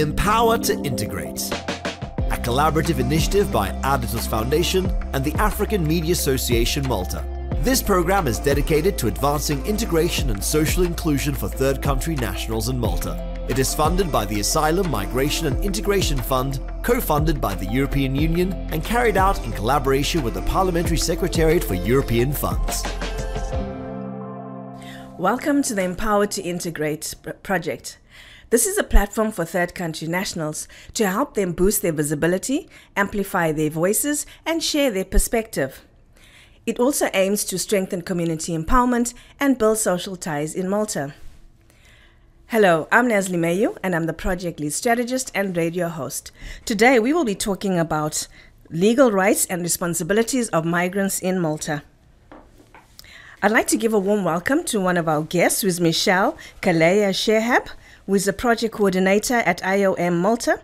Empower to Integrate, a collaborative initiative by Aditus Foundation and the African Media Association Malta. This program is dedicated to advancing integration and social inclusion for third country nationals in Malta. It is funded by the Asylum, Migration and Integration Fund, co-funded by the European Union and carried out in collaboration with the Parliamentary Secretariat for European Funds. Welcome to the Empower to Integrate project. This is a platform for third country nationals to help them boost their visibility, amplify their voices, and share their perspective. It also aims to strengthen community empowerment and build social ties in Malta. Hello, I'm Naslee Mayhew, and I'm the project lead strategist and radio host. Today, we will be talking about legal rights and responsibilities of migrants in Malta. I'd like to give a warm welcome to one of our guests, who is Michelle Calleja Chehab, who is a project coordinator at IOM Malta.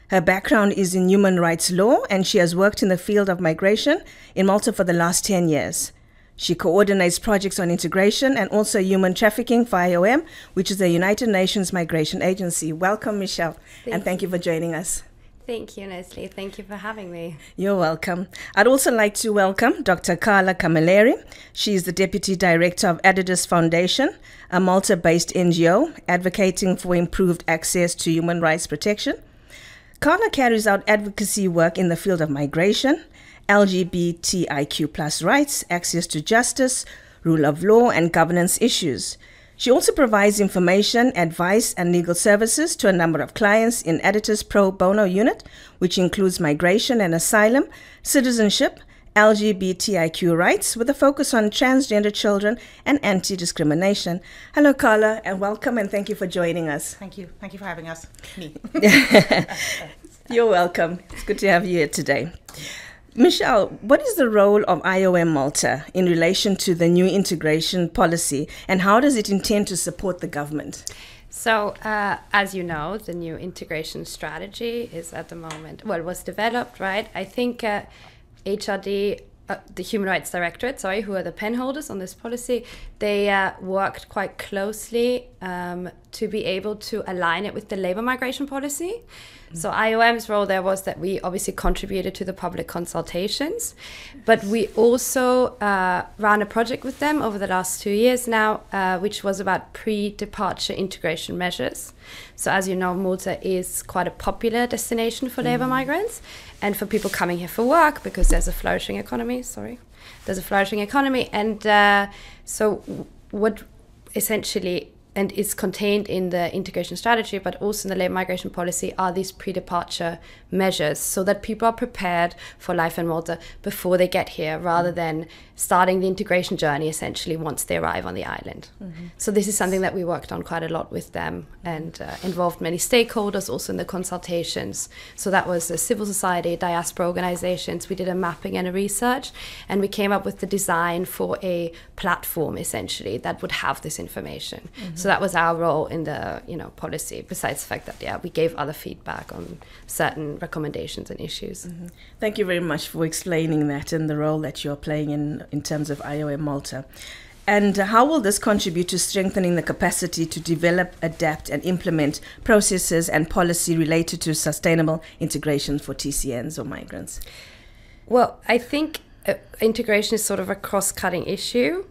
Her background is in human rights law, and she has worked in the field of migration in Malta for the last 10 years. She coordinates projects on integration and also human trafficking for IOM, which is the United Nations Migration Agency. Welcome, Michelle, and thank you for joining us. Thank you, Naslee. Thank you for having me. You're welcome. I'd also like to welcome Dr. Carla Camilleri. She is the Deputy Director of Aditus Foundation, a Malta-based NGO advocating for improved access to human rights protection. Carla carries out advocacy work in the field of migration, LGBTIQ+ rights, access to justice, rule of law, and governance issues. She also provides information, advice, and legal services to a number of clients in Aditus Pro Bono unit, which includes migration and asylum, citizenship, LGBTIQ rights, with a focus on transgender children and anti-discrimination. Hello, Carla, and welcome, and thank you for joining us. Thank you. Thank you for having us. Me. You're welcome. It's good to have you here today. Michelle, what is the role of IOM Malta in relation to the new integration policy, and how does it intend to support the government? So, as you know, the new integration strategy is at the moment, well, it was developed, right? I think HRD, the Human Rights Directorate, who are the pen holders on this policy, they worked quite closely to be able to align it with the labour migration policy. So IOM's role there was that we obviously contributed to the public consultations, but we also ran a project with them over the last 2 years now, which was about pre-departure integration measures. So as you know, Malta is quite a popular destination for labour migrants and for people coming here for work because there's a flourishing economy, and so what essentially and is contained in the integration strategy, but also in the labour migration policy, are these pre-departure measures so that people are prepared for life in Malta before they get here, rather than starting the integration journey essentially once they arrive on the island. So this is something that we worked on quite a lot with them and involved many stakeholders also in the consultations. So that was the civil society, diaspora organizations. We did a mapping and a research, and we came up with the design for a platform essentially that would have this information. So that was our role in the policy, besides the fact that we gave other feedback on certain recommendations and issues. Thank you very much for explaining that and the role that you're playing in terms of IOM Malta. And how will this contribute to strengthening the capacity to develop, adapt, and implement processes and policy related to sustainable integration for TCNs or migrants? Well, I think integration is sort of a cross-cutting issue.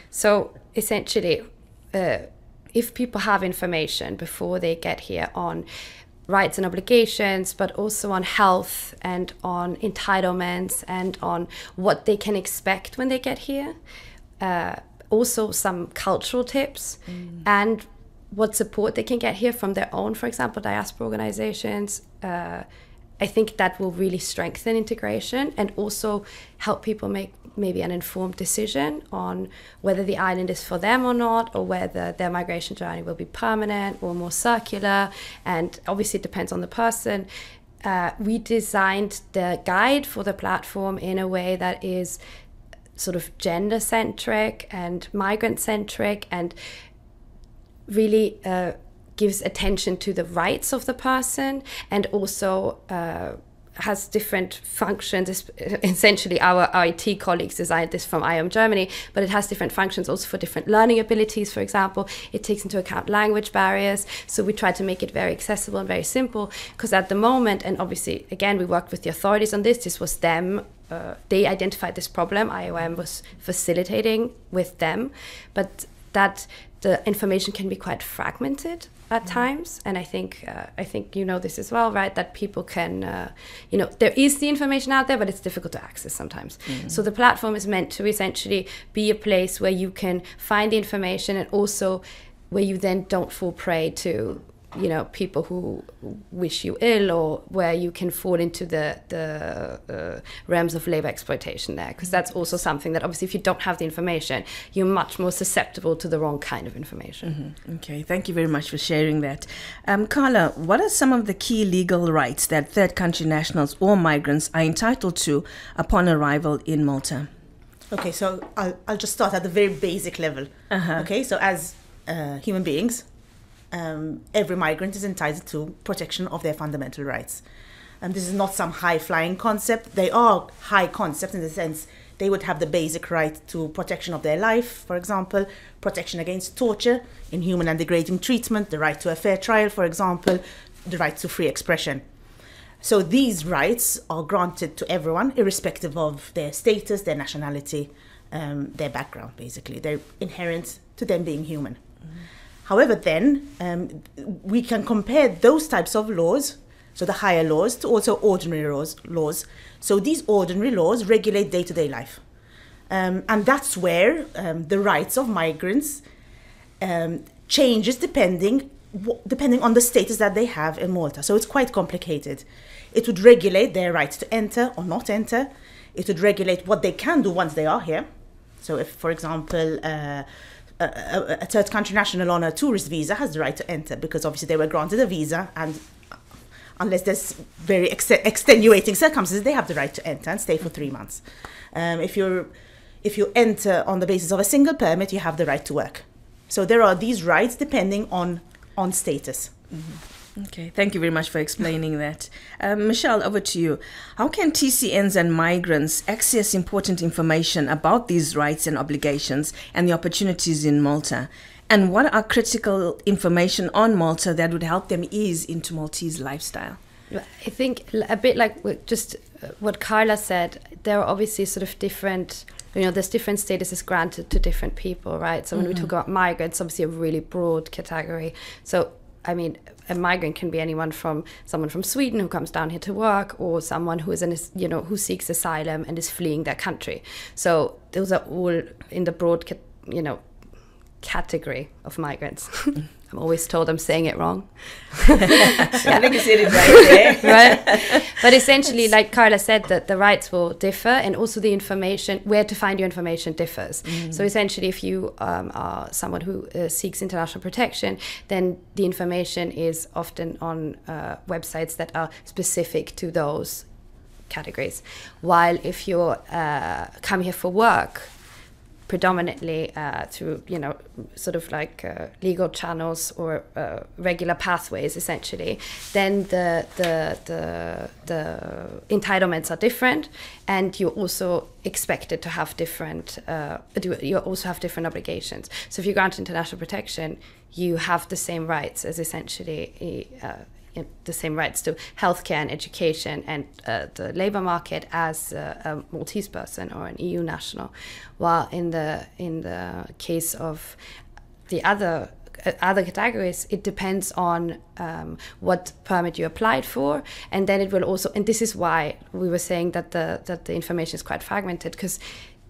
So essentially, if people have information before they get here on rights and obligations, but also on health and on entitlements and on what they can expect when they get here, also some cultural tips and what support they can get here from their own, for example, diaspora organizations, I think that will really strengthen integration and also help people make maybe an informed decision on whether the island is for them or not, or whether their migration journey will be permanent or more circular. And obviously it depends on the person. We designed the guide for the platform in a way that is sort of gender-centric and migrant-centric and really gives attention to the rights of the person and also has different functions. Essentially, our IT colleagues designed this from IOM Germany, but it has different functions also for different learning abilities, for example. It takes into account language barriers. So we try to make it very accessible and very simple, because at the moment, and obviously, again, we worked with the authorities on this. This was them. They identified this problem. IOM was facilitating with them, but that the information can be quite fragmented at times, and I think you know this as well, right? That people can, there is the information out there, but it's difficult to access sometimes. So the platform is meant to essentially be a place where you can find the information, and also where you then don't fall prey to, people who wish you ill, or where you can fall into the realms of labor exploitation there, because that's also something that obviously if you don't have the information, you're much more susceptible to the wrong kind of information. Okay, thank you very much for sharing that. Carla, what are some of the key legal rights that third country nationals or migrants are entitled to upon arrival in Malta? Okay, so I'll just start at the very basic level. Okay, so as human beings, every migrant is entitled to protection of their fundamental rights. This is not some high-flying concept. They are high concepts in the sense they would have the basic right to protection of their life, for example, protection against torture, inhuman and degrading treatment, the right to a fair trial, for example, the right to free expression. So these rights are granted to everyone, irrespective of their status, their nationality, their background, basically. They're inherent to them being human. However, then, we can compare those types of laws, so the higher laws, to also ordinary laws. So these ordinary laws regulate day-to-day life. And that's where the rights of migrants changes depending on the status that they have in Malta. So it's quite complicated. It would regulate their rights to enter or not enter. It would regulate what they can do once they are here. So if, for example, a third country national on a tourist visa has the right to enter, because obviously they were granted a visa, and unless there's very extenuating circumstances, they have the right to enter and stay for 3 months. If you enter on the basis of a single permit, you have the right to work. So there are these rights depending on status. Okay, thank you very much for explaining that. Michelle, over to you. How can TCNs and migrants access important information about these rights and obligations and the opportunities in Malta? And what are critical information on Malta that would help them ease into Maltese lifestyle? I think a bit like just what Carla said, there are obviously sort of different, there's different statuses granted to different people, right? So when we talk about migrants, obviously a really broad category. So, I mean, a migrant can be someone from Sweden who comes down here to work, or someone who is who seeks asylum and is fleeing their country. So those are all in the broad, category of migrants. I'm always told I'm saying it wrong. I think you said it right there. Right? But essentially, like Carla said, that the rights will differ, and also the information, where to find your information differs. So essentially, if you are someone who seeks international protection, then the information is often on websites that are specific to those categories. While if you're come here for work, predominantly through, sort of like legal channels or regular pathways, essentially, then the entitlements are different, and you're also expected to have different. You also have different obligations. So if you grant international protection, you have the same rights as essentially. The same rights to healthcare and education and the labour market as a Maltese person or an EU national, while in the case of the other categories, it depends on what permit you applied for, and then it will also. And this is why we were saying that the information is quite fragmented, because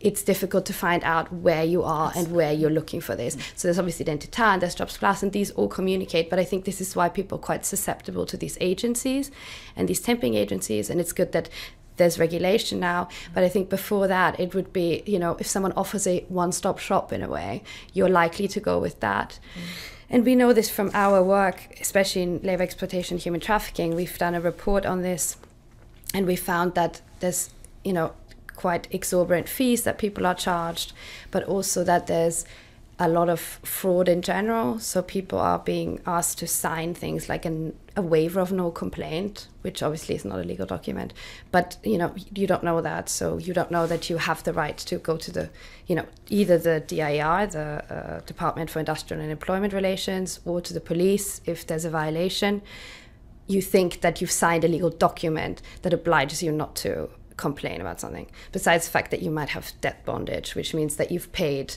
it's difficult to find out where you are and where you're looking for this. So there's obviously Identitas and there's Jobs Plus, and these all communicate. But I think this is why people are quite susceptible to these agencies and these temping agencies. And it's good that there's regulation now. But I think before that, it would be, if someone offers a one-stop shop in a way, you're likely to go with that. And we know this from our work, especially in labor exploitation, human trafficking. We've done a report on this, and we found that there's, quite exorbitant fees that people are charged, but also that there's a lot of fraud in general. So people are being asked to sign things like a waiver of no complaint, which obviously is not a legal document. But, you know, you don't know that. So you don't know that you have the right to go to the, you know, either the DIR, the Department for Industrial and Employment Relations, or to the police if there's a violation. You think that you've signed a legal document that obliges you not to complain about something, besides the fact that you might have debt bondage, which means that you've paid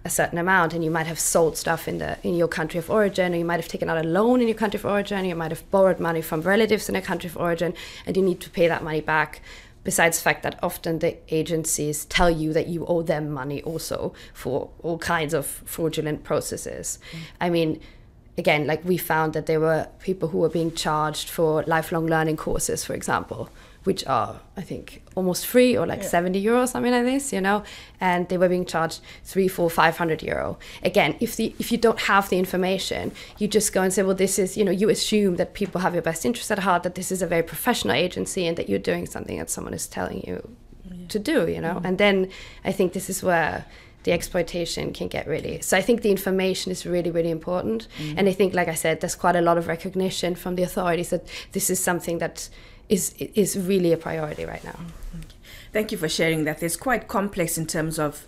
a certain amount, and you might have sold stuff in your country of origin, or you might have taken out a loan in your country of origin, you might have borrowed money from relatives in a country of origin, and you need to pay that money back. Besides the fact that often the agencies tell you that you owe them money also for all kinds of fraudulent processes. I mean, again, like, we found that there were people who were being charged for lifelong learning courses, for example, which are, I think, almost free, or like 70 euros, something like this, you know, and they were being charged 300, 400, 500 euro. Again, if you don't have the information, you just go and say, well, this is, you know, you assume that people have your best interest at heart, that this is a very professional agency, and that you're doing something that someone is telling you to do, you know. And then I think this is where the exploitation can get really. So I think the information is really, really important. And I think, like I said, there's quite a lot of recognition from the authorities that this is something that is really a priority right now. Thank you for sharing that. It's quite complex in terms of,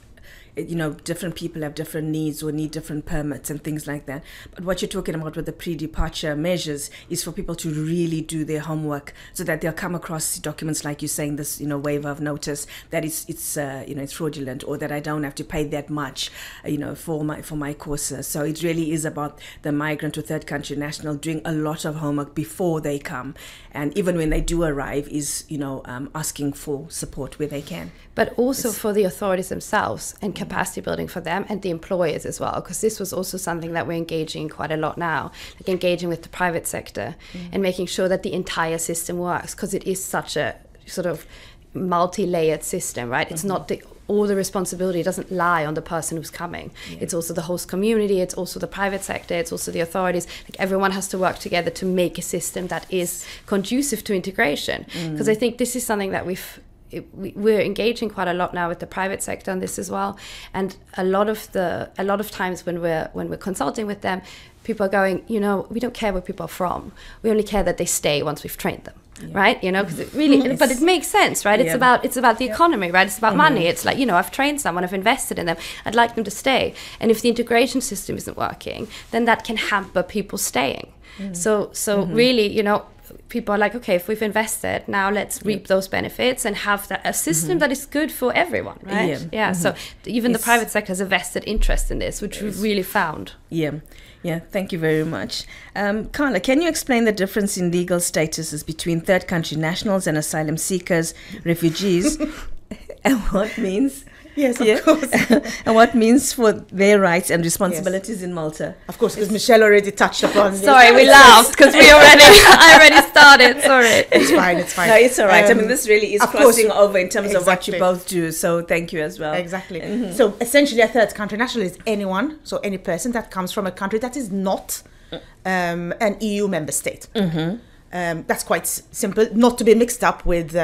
you know, different people have different needs or need different permits and things like that. But what you're talking about with the pre-departure measures is for people to really do their homework, so that they'll come across documents like you're saying, this, you know, waiver of notice, that it's you know, it's fraudulent, or that I don't have to pay that much, you know, for my courses. So it really is about the migrant or third country national doing a lot of homework before they come, and even when they do arrive, is, you know, asking for support where they can. But also for the authorities themselves, and capacity building for them and the employers as well, because this was also something that we're engaging in quite a lot now, like engaging with the private sector and making sure that the entire system works, because it is such a sort of multi-layered system, right? It's not all the responsibility doesn't lie on the person who's coming. It's also the host community, it's also the private sector, it's also the authorities. Like, everyone has to work together to make a system that is conducive to integration, because I think this is something that we're engaging quite a lot now with the private sector on this as well. And a lot of times when we're consulting with them, people are going, you know, we don't care where people are from, we only care that they stay once we've trained them. Right, you know, because it really, but it makes sense, right? It's about the economy, right? It's about money. It's like, you know, I've trained someone, I've invested in them, I'd like them to stay. And if the integration system isn't working, then that can hamper people staying. So really, you know, people are like, okay, if we've invested, now let's reap those benefits and have a system that is good for everyone, right? So even the private sector has a vested interest in this, which we've really found. Yeah, thank you very much. Carla, can you explain the difference in legal statuses between third country nationals and asylum seekers, refugees, and what means... Yes, of course. And what means for their rights and responsibilities in Malta? Of course, because Michelle already touched upon this. Sorry, we laughed because I already started. Sorry. It's fine. No, it's all right. I mean, this really is crossing over in terms of what you both do. So thank you as well. Exactly. So essentially, a third country national is anyone, so any person that comes from a country that is not an EU member state. That's quite simple, not to be mixed up with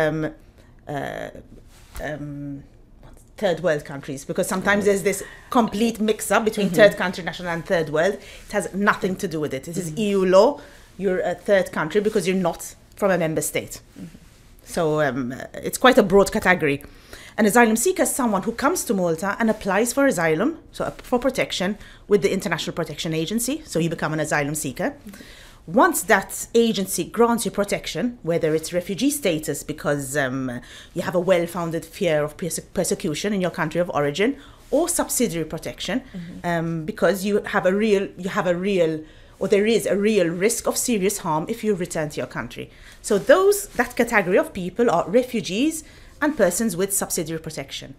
third world countries, because sometimes there's this complete mix-up between third country national and third world. It has nothing to do with it. It is EU law. You're a third country because you're not from a member state. So it's quite a broad category. An asylum seeker is someone who comes to Malta and applies for asylum, so for protection with the International Protection Agency. So you become an asylum seeker. Once that agency grants you protection, whether it's refugee status because you have a well-founded fear of persecution in your country of origin, or subsidiary protection because there is a real risk of serious harm if you return to your country. So that category of people are refugees and persons with subsidiary protection.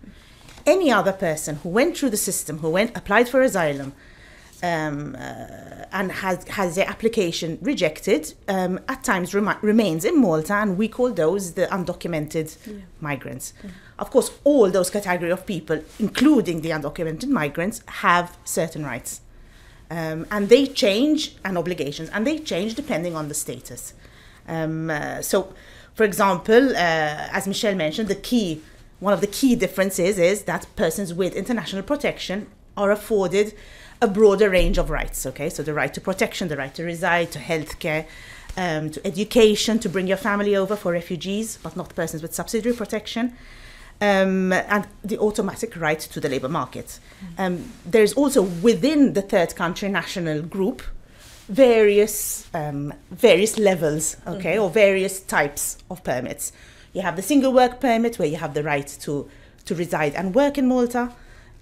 Any other person who went through the system, applied for asylum, and has their application rejected, at times remains in Malta, and we call those the undocumented migrants. Of course, all those category of people, including the undocumented migrants, have certain rights. And they change, and obligations, and they change depending on the status. So, for example, as Michelle mentioned, one of the key differences is that persons with international protection are afforded a broader range of rights, okay? So the right to protection, the right to reside, to healthcare, to education, to bring your family over for refugees, but not persons with subsidiary protection, and the automatic right to the labour market. There's also within the third country national group various levels, okay, or various types of permits. You have the single work permit, where you have the right to reside and work in Malta.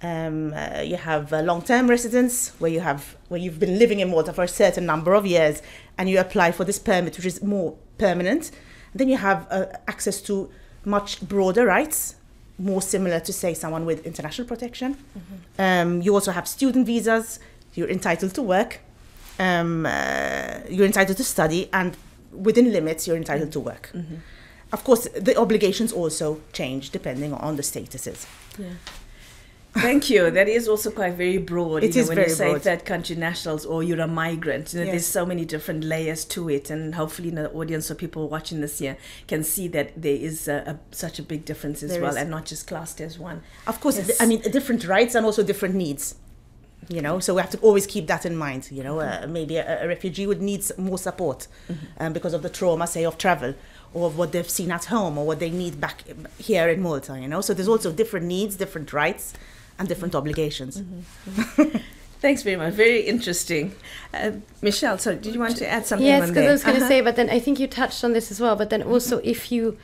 You have long-term residence, where you've been living in Malta for a certain number of years, and you apply for this permit, which is more permanent. And then you have access to much broader rights, more similar to, say, someone with international protection. You also have student visas. You're entitled to work. You're entitled to study, and within limits, you're entitled to work. Of course, the obligations also change depending on the statuses. Yeah. Thank you. That is also quite very broad. It is when very you say broad. third country nationals or you're a migrant. Yes. There's so many different layers to it, and hopefully the audience or people watching this here can see that there is such a big difference as There well, is. and not just classed as one. Of course, Yes. I mean, different rights and also different needs. So we have to always keep that in mind. Maybe a refugee would need more support because of the trauma, say, of travel, or of what they've seen at home, or what they need back here in Malta. So there's also different needs, different rights, and different obligations. Thanks very much. Very interesting. Michelle, so did you want to add something Yes, on because there? I was going to say, but then I think you touched on this as well. But then also, if you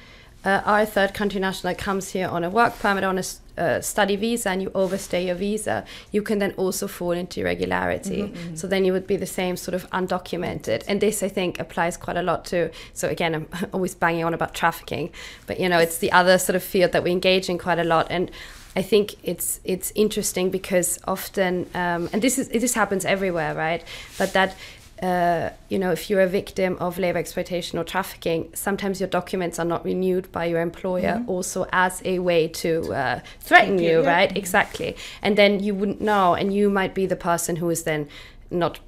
are a third country national that comes here on a work permit, on a study visa, and you overstay your visa, you can then also fall into irregularity. So then you would be the same sort of undocumented. And this, I think, applies quite a lot to, so again, I'm always banging on about trafficking, but it's the other sort of field that we engage in quite a lot. And I think it's interesting because often, and this happens everywhere, right? But that, if you're a victim of labor exploitation or trafficking, sometimes your documents are not renewed by your employer, also as a way to threaten you, right? Exactly. And then you wouldn't know, and you might be the person who is then not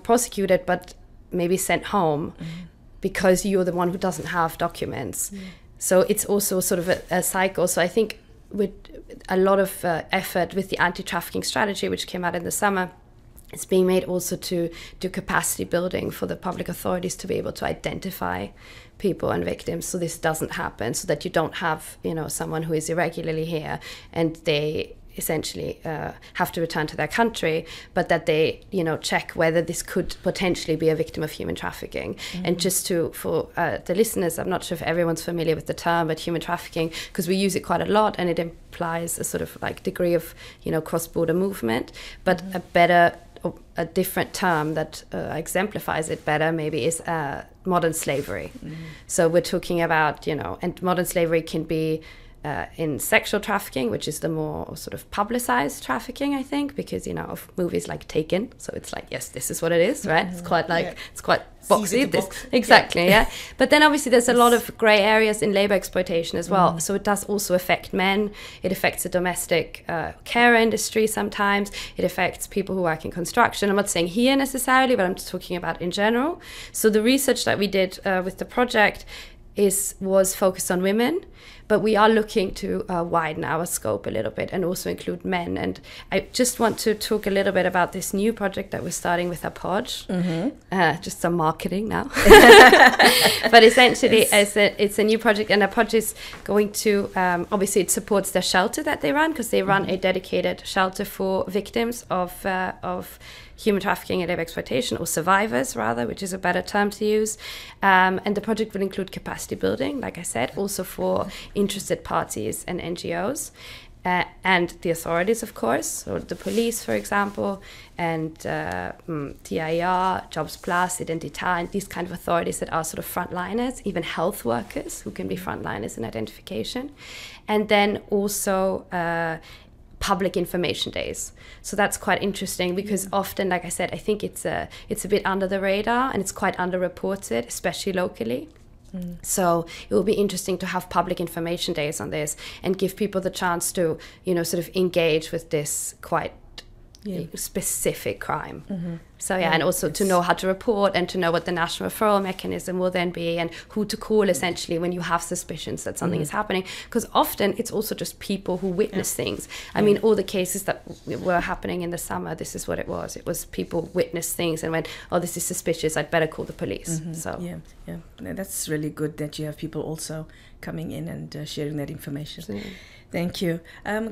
prosecuted, but maybe sent home because you're the one who doesn't have documents. So it's also sort of a cycle. So I think with a lot of effort with the anti-trafficking strategy, which came out in the summer, it's being made also to do capacity building for the public authorities to be able to identify people and victims, so this doesn't happen, so that you don't have someone who is irregularly here and they essentially have to return to their country, but that they check whether this could potentially be a victim of human trafficking. And just for the listeners, I'm not sure if everyone's familiar with the term, but human trafficking, because we use it quite a lot, and it implies a sort of like degree of cross-border movement, but a different term that exemplifies it better maybe is modern slavery. So we're talking about and modern slavery can be in sexual trafficking, which is the more sort of publicized trafficking, I think, because of movies like Taken, so it's like, yes, this is what it is, right? It's quite it's quite boxy. Exactly, yeah. But then obviously there's a lot of grey areas in labor exploitation as well. So it does also affect men. It affects the domestic care industry sometimes. It affects people who work in construction. I'm not saying here necessarily, but I'm just talking about in general. So the research that we did with the project was focused on women, but we are looking to widen our scope a little bit and also include men. And I just want to talk a little bit about this new project that we're starting with our Podge. Just some marketing now. But essentially, it's a new project, and our Podge is going to, obviously it supports their shelter that they run, because they run a dedicated shelter for victims of human trafficking and labor exploitation, or survivors rather, which is a better term to use. And the project will include capacity building, like I said, also for interested parties and NGOs, and the authorities, of course, so the police, for example, and TIR, Jobs Plus, Identità, and these kind of authorities that are sort of frontliners, even health workers who can be frontliners in identification. And then also public information days. So that's quite interesting, because often, like I said, I think it's a bit under the radar, and it's quite underreported, especially locally. So it will be interesting to have public information days on this and give people the chance to, sort of engage with this quite specific crime. So and also to know how to report and to know what the national referral mechanism will then be and who to call essentially when you have suspicions that something is happening. Because often it's also just people who witness things. I mean, all the cases that were happening in the summer, this is what it was. It was people witnessed things and went, oh, this is suspicious, I'd better call the police. So No, that's really good that you have people also coming in and sharing that information. Thank you.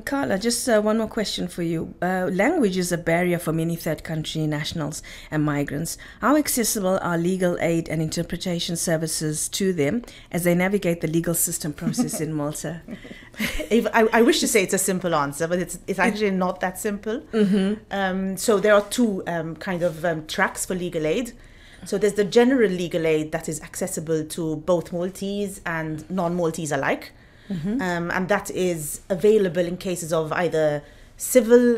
Carla, just one more question for you. Language is a barrier for many third country nationals and migrants. How accessible are legal aid and interpretation services to them as they navigate the legal system process in Malta? I wish to say it's a simple answer, but it's actually not that simple. So there are two tracks for legal aid. So there's the general legal aid that is accessible to both Maltese and non-Maltese alike. And that is available in cases of either civil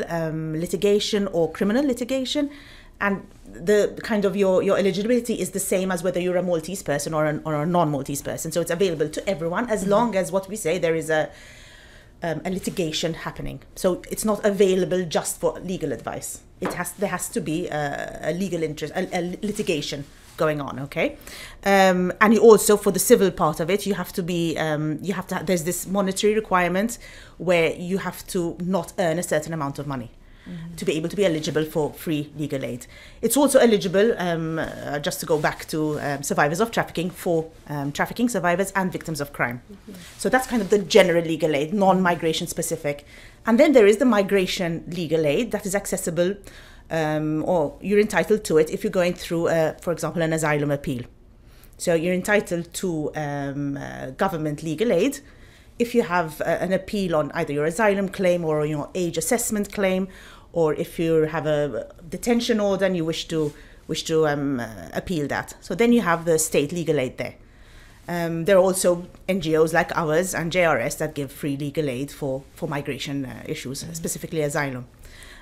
litigation or criminal litigation. And the kind of your eligibility is the same as whether you're a Maltese person or a non-Maltese person. So it's available to everyone as long as what we say there is a litigation happening. So it's not available just for legal advice. There has to be a legal interest, a litigation going on, okay? And you also, for the civil part of it, there's this monetary requirement where you have to not earn a certain amount of money to be able to be eligible for free legal aid. It's also eligible, just to go back to survivors of trafficking, for trafficking survivors and victims of crime. So that's kind of the general legal aid, non-migration specific. And then there is the migration legal aid that is accessible, or you're entitled to it if you're going through, for example, an asylum appeal. So you're entitled to government legal aid if you have an appeal on either your asylum claim or your age assessment claim, or if you have a detention order and you wish to appeal that. So then you have the state legal aid there. There are also NGOs like ours and JRS that give free legal aid for migration issues, specifically asylum.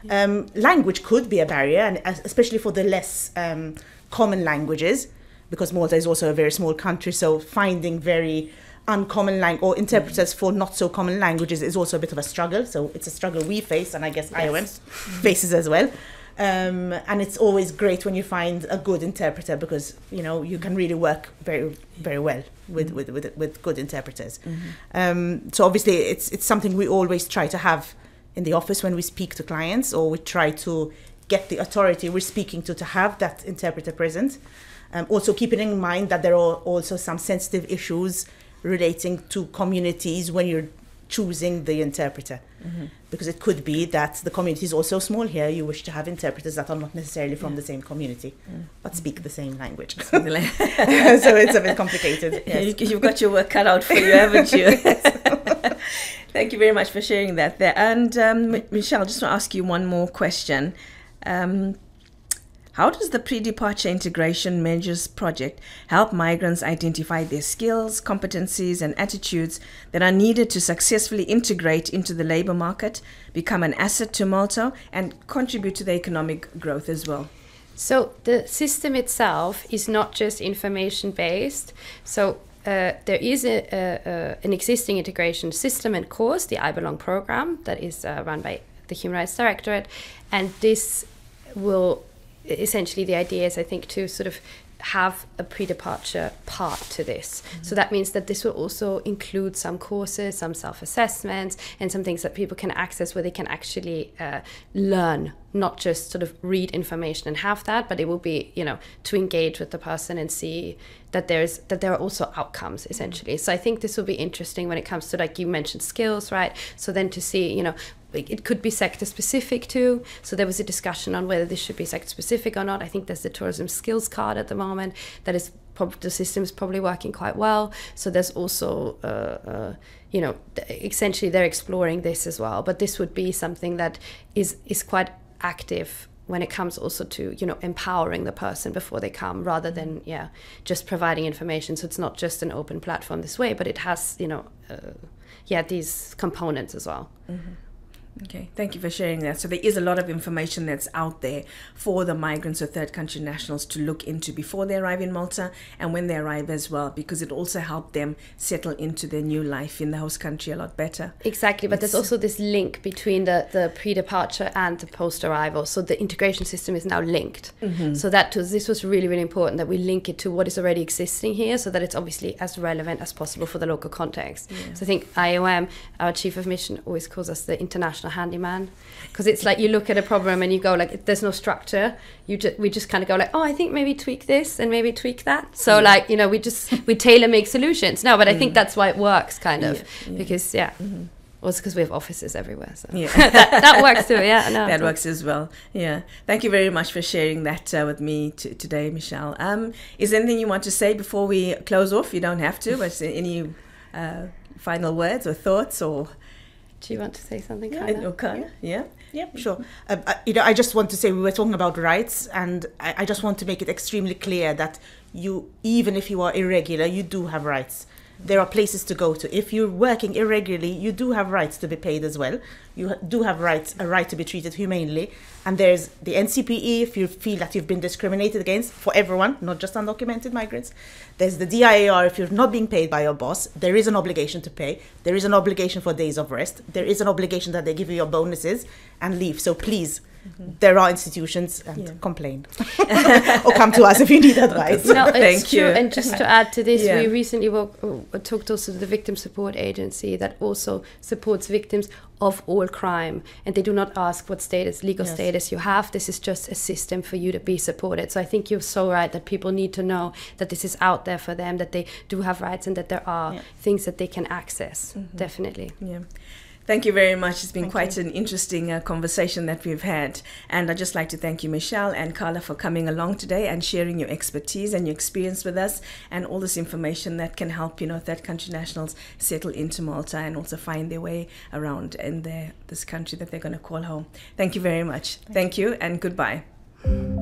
Language could be a barrier, and especially for the less common languages, because Malta is also a very small country, so finding very uncommon language or interpreters for not so common languages is also a bit of a struggle. So it's a struggle we face, and I guess IOM faces as well. And it's always great when you find a good interpreter, because you can really work very, very well with good interpreters. So obviously it's something we always try to have in the office when we speak to clients, or we try to get the authority we're speaking to have that interpreter present. Also keeping in mind that there are also some sensitive issues relating to communities when you're choosing the interpreter, because it could be that the community is also small here. You wish to have interpreters that are not necessarily from the same community, but speak the same language. So it's a bit complicated. Yes. You've got your work cut out for you, haven't you? Thank you very much for sharing that there. And Michelle, just want to ask you one more question. How does the Pre-Departure Integration Measures Project help migrants identify their skills, competencies and attitudes that are needed to successfully integrate into the labour market, become an asset to Malta and contribute to the economic growth as well? So the system itself is not just information-based. So there is an existing integration system and course, the I Belong program, that is run by the Human Rights Directorate, and this will essentially, the idea is, I think, to sort of have a pre-departure part to this. So that means that this will also include some courses, some self-assessments, and some things that people can access where they can actually learn, not just sort of read information and have that, but it will be, to engage with the person and see that there are also outcomes, essentially. So I think this will be interesting when it comes to, like you mentioned, skills, right? So then to see, it could be sector specific too. So there was a discussion on whether this should be sector specific or not. I think there's the tourism skills card at the moment that is the system is probably working quite well. So there's also, essentially they're exploring this as well. But this would be something that is quite active when it comes also to, empowering the person before they come, rather than, just providing information. So it's not just an open platform this way, but it has, these components as well. Okay, thank you for sharing that. So there is a lot of information that's out there for the migrants or third country nationals to look into before they arrive in Malta and when they arrive as well, because it also helped them settle into their new life in the host country a lot better. Exactly, but there's also this link between the pre-departure and the post-arrival. So the integration system is now linked. So this was really, really important that we link it to what is already existing here, so that it's obviously as relevant as possible for the local context. So I think IOM, our chief of mission, always calls us the international handyman, because it's like you look at a problem and you go like, there's no structure, we just kind of go like, oh, I think maybe tweak this and maybe tweak that, so like, you know, we tailor make solutions. No, but I think that's why it works kind of, because also because we have offices everywhere, so that works too. That works as well. Thank you very much for sharing that with me today, Michelle. Is there anything you want to say before we close off? You don't have to, but any final words or thoughts, or do you want to say something, Carla? Yeah, sure. I just want to say, we were talking about rights, and I just want to make it extremely clear that even if you are irregular, you do have rights. There are places to go to. If you're working irregularly, you do have rights to be paid as well. You do have a right to be treated humanely. And there's the NCPE, if you feel that you've been discriminated against, for everyone, not just undocumented migrants. There's the DIAR, if you're not being paid by your boss, there is an obligation to pay. There is an obligation for days of rest. There is an obligation that they give you your bonuses and leave. So please, there are institutions, and complain. Or come to us if you need advice. No, it's true. And just to add to this, we recently talked also to the Victim Support Agency that also supports victims of all crime, and they do not ask what legal status you have. This is just a system for you to be supported. So I think you're so right that people need to know that this is out there for them, that they do have rights, and that there are things that they can access. Definitely. Thank you very much. It's been quite an interesting conversation that we've had. And I'd just like to thank you, Michelle and Carla, for coming along today and sharing your expertise and your experience with us, and all this information that can help, third country nationals settle into Malta and also find their way around in this country that they're going to call home. Thank you very much. Thank you, and goodbye.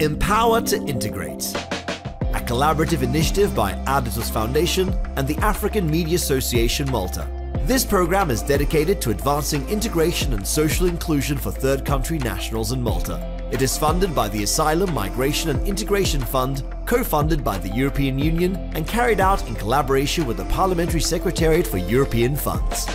Empower to Integrate, a collaborative initiative by Aditus Foundation and the African Media Association Malta. This program is dedicated to advancing integration and social inclusion for third country nationals in Malta. It is funded by the Asylum, Migration and Integration Fund, co-funded by the European Union, and carried out in collaboration with the Parliamentary Secretariat for European Funds.